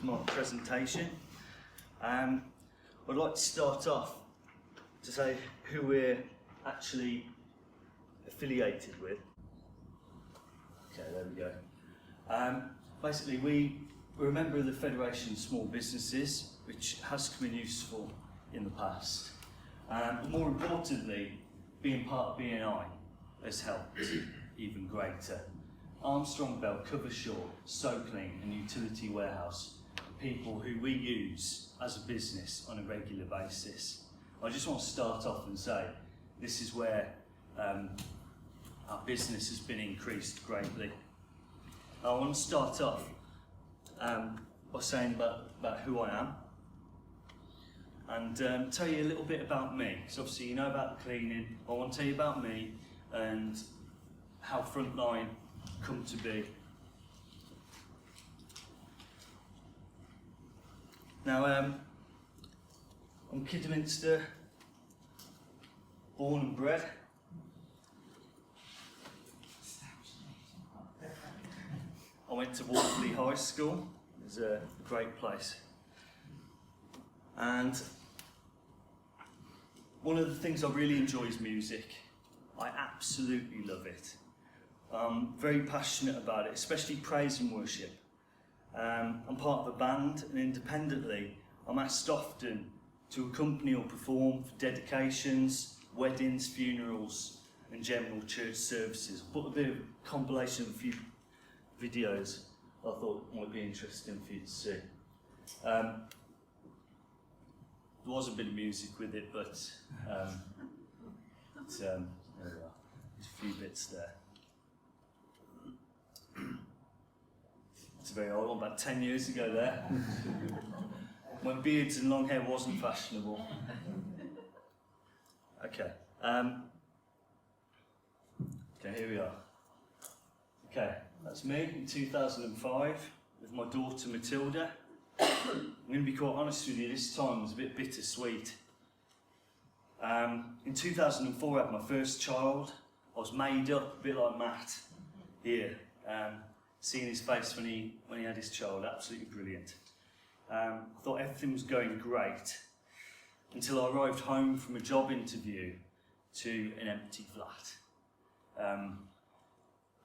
to my presentation. I'd like to start off to say who we're actually affiliated with. Okay, there we go. Basically, we're a member of the Federation of Small Businesses, which has been useful in the past. More importantly, being part of BNI has helped even greater. Armstrong Bell, Covershaw, So Clean and Utility Warehouse are people who we use as a business on a regular basis. I just want to start off and say this is where our business has been increased greatly. I want to start off by saying about who I am and tell you a little bit about me. So obviously you know about the cleaning. I want to tell you about me and how Frontline come to be. Now I'm Kidderminster, born and bred. I went to Waterley High School. It's a great place. And one of the things I really enjoy is music. I absolutely love it. I'm very passionate about it, especially praise and worship. I'm part of a band, and independently, I'm asked often to accompany or perform for dedications, weddings, funerals, and general church services. I put a bit of a compilation of a few videos I thought might be interesting for you to see. There was a bit of music with it, but there we are. There's a few bits there. It's a very old one, about 10 years ago there, when beards and long hair wasn't fashionable. Okay. Okay, here we are. Okay, that's me in 2005 with my daughter Matilda. I'm going to be quite honest with you, this time was a bit bittersweet. In 2004 I had my first child. I was made up, a bit like Matt here. Seeing his face when he had his child, absolutely brilliant. I thought everything was going great until I arrived home from a job interview to an empty flat.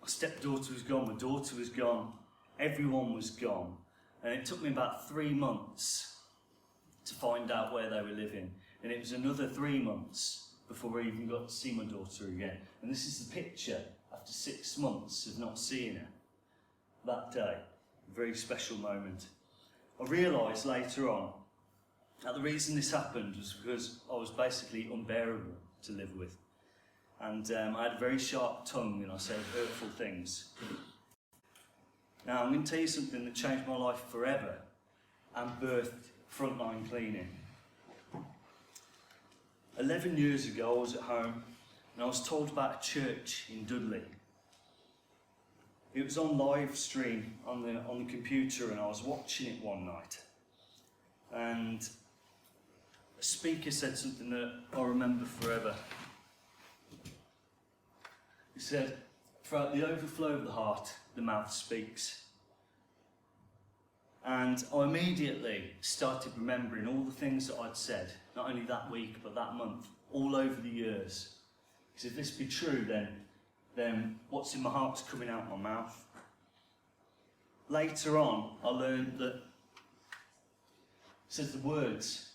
My stepdaughter was gone, my daughter was gone, everyone was gone. And it took me about 3 months to find out where they were living. And it was another 3 months before I even got to see my daughter again. And this is the picture after 6 months of not seeing her. That day, a very special moment. I realised later on that the reason this happened was because I was basically unbearable to live with. And I had a very sharp tongue and I said hurtful things. Now I'm going to tell you something that changed my life forever and birthed Frontline Cleaning. 11 years ago I was at home and I was told about a church in Dudley. It was on live stream on the computer and I was watching it one night. And a speaker said something that I remember forever. He said, "Throughout the overflow of the heart, the mouth speaks." And I immediately started remembering all the things that I'd said, not only that week, but that month, all over the years. Because if this be true, then what's in my heart's coming out my mouth. Later on, I learned that it says the words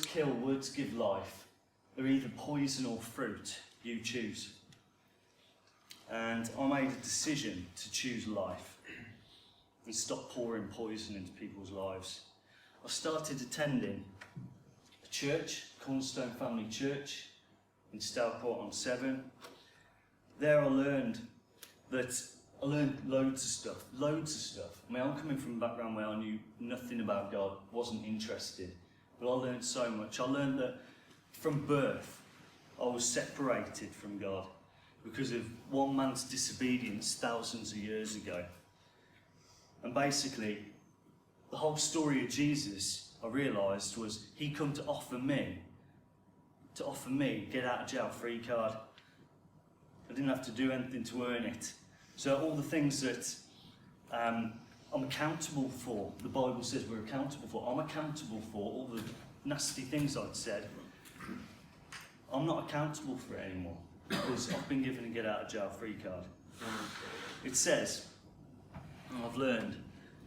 kill, words give life. They're either poison or fruit, you choose. And I made a decision to choose life and stop pouring poison into people's lives. I started attending a church, Cornerstone Family Church in Stourport-on-Severn. There I learned loads of stuff. I mean, I'm coming from a background where I knew nothing about God, wasn't interested, but I learned so much. I learned that from birth I was separated from God because of one man's disobedience thousands of years ago. And basically, the whole story of Jesus, I realised, was he come to offer me get out of jail free card. I didn't have to do anything to earn it. So all the things that I I'm accountable for. The Bible says we're accountable for. I'm accountable for all the nasty things I'd said. I'm not accountable for it anymore because I've been given a get out of jail free card. It says, and I've learned,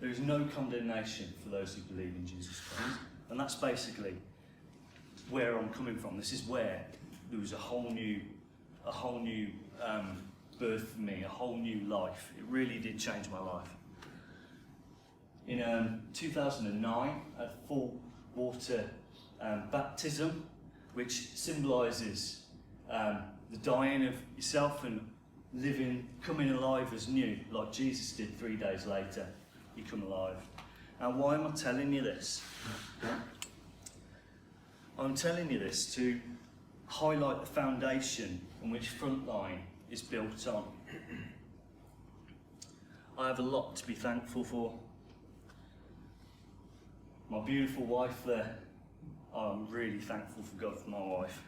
there is no condemnation for those who believe in Jesus Christ. And that's basically where I'm coming from. This is where there was a whole new birth for me, a whole new life. It really did change my life. In 2009, I had full water baptism, which symbolises the dying of yourself and coming alive as new, like Jesus did 3 days later. He come alive. And why am I telling you this? I'm telling you this to highlight the foundation on which Frontline is built on. I have a lot to be thankful for. My beautiful wife there, I'm really thankful for God for my wife.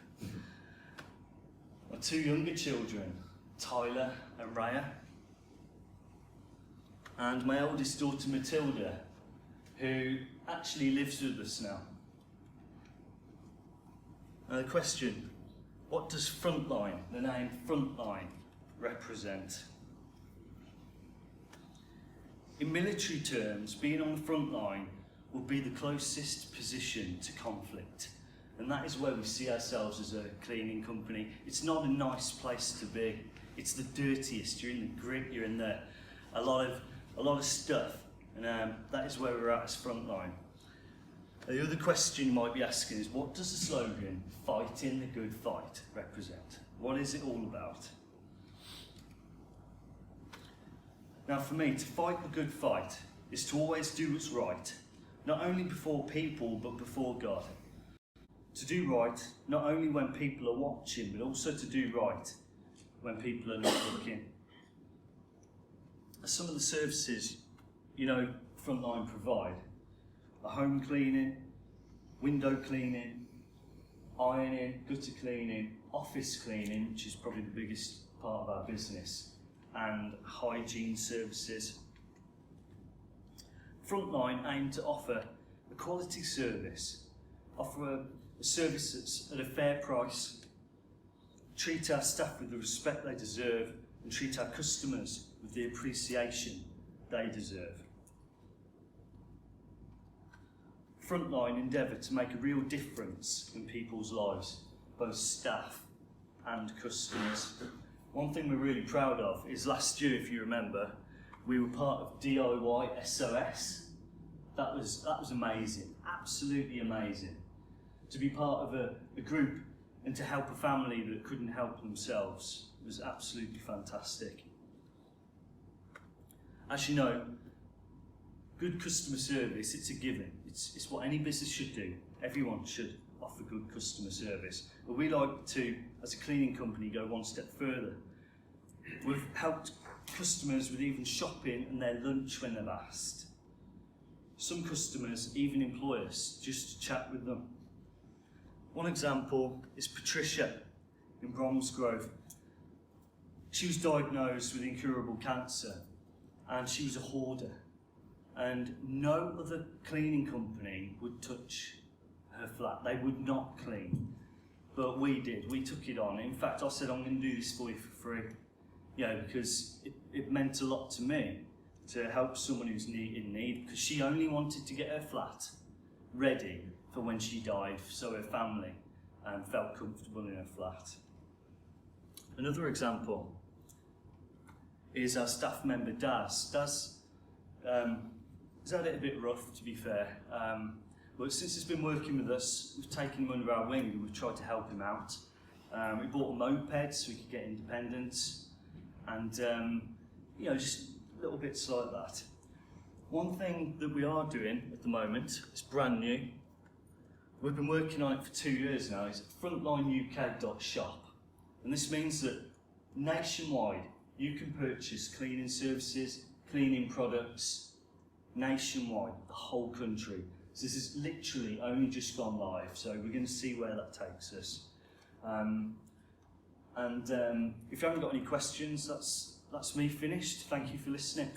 My 2 younger children, Tyler and Raya, and my eldest daughter Matilda, who actually lives with us now. Now the question, what does Frontline, the name Frontline, represent? In military terms, being on the front line will be the closest position to conflict. And that is where we see ourselves as a cleaning company. It's not a nice place to be. It's the dirtiest. You're in the grit, you're in there. A lot of stuff. And that is where we're at as Frontline. The other question you might be asking is, what does the slogan, "Fighting the Good Fight," represent? What is it all about? Now for me, to fight the good fight is to always do what's right, not only before people, but before God. To do right, not only when people are watching, but also to do right when people are not looking. Some of the services, Frontline provide are home cleaning, window cleaning, ironing, gutter cleaning, office cleaning, which is probably the biggest part of our business, and hygiene services. Frontline aim to offer a quality service, offer a service that's at a fair price, treat our staff with the respect they deserve, and treat our customers with the appreciation they deserve. Frontline endeavour to make a real difference in people's lives, both staff and customers. One thing we're really proud of is last year, if you remember, we were part of DIY SOS. That was amazing, absolutely amazing. To be part of a group and to help a family that couldn't help themselves was absolutely fantastic. As you know, good customer service, it's a given. It's what any business should do. Everyone should offer good customer service. But we like to, as a cleaning company, go one step further. We've helped customers with even shopping and their lunch when they've asked. Some customers even employ us just to chat with them. One example is Patricia in Bromsgrove. She was diagnosed with incurable cancer and she was a hoarder. And no other cleaning company would touch her flat. They would not clean. But we did. We took it on. In fact, I said, I'm going to do this for you for free. Because it meant a lot to me to help someone who's in need, because she only wanted to get her flat ready for when she died, so her family felt comfortable in her flat. Another example is our staff member Daz. Daz has had it a bit rough, to be fair, but since he's been working with us, we've taken him under our wing and we've tried to help him out. We bought a moped so he could get independence, and just little bits like that. One thing that we are doing at the moment is brand new. We've been working on it for 2 years now. It's frontlineuk.shop, and this means that nationwide you can purchase cleaning services, cleaning products nationwide, the whole country. So this is literally only just gone live, so we're going to see where that takes us. If you haven't got any questions, that's me finished. Thank you for listening.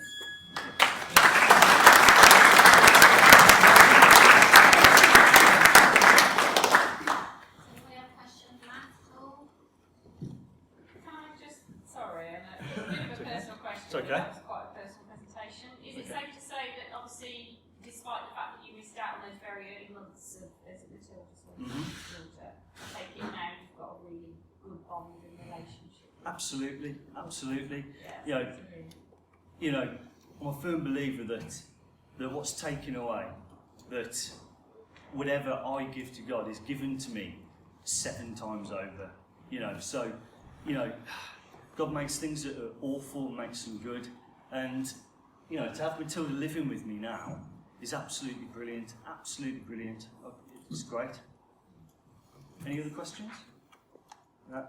Okay. That's quite a personal presentation. Is it safe to say that obviously, despite the fact that you missed out on those very early months of, as Matilda's daughter, take it now you've got a really good bond and relationship? Absolutely, absolutely. Yeah, You know, I'm a firm believer that what's taken away, that whatever I give to God is given to me 7 times over. You know, so, you know, God makes things that are awful, makes them good, and you know, to have Matilda living with me now is absolutely brilliant. Absolutely brilliant. It's great. Any other questions? No?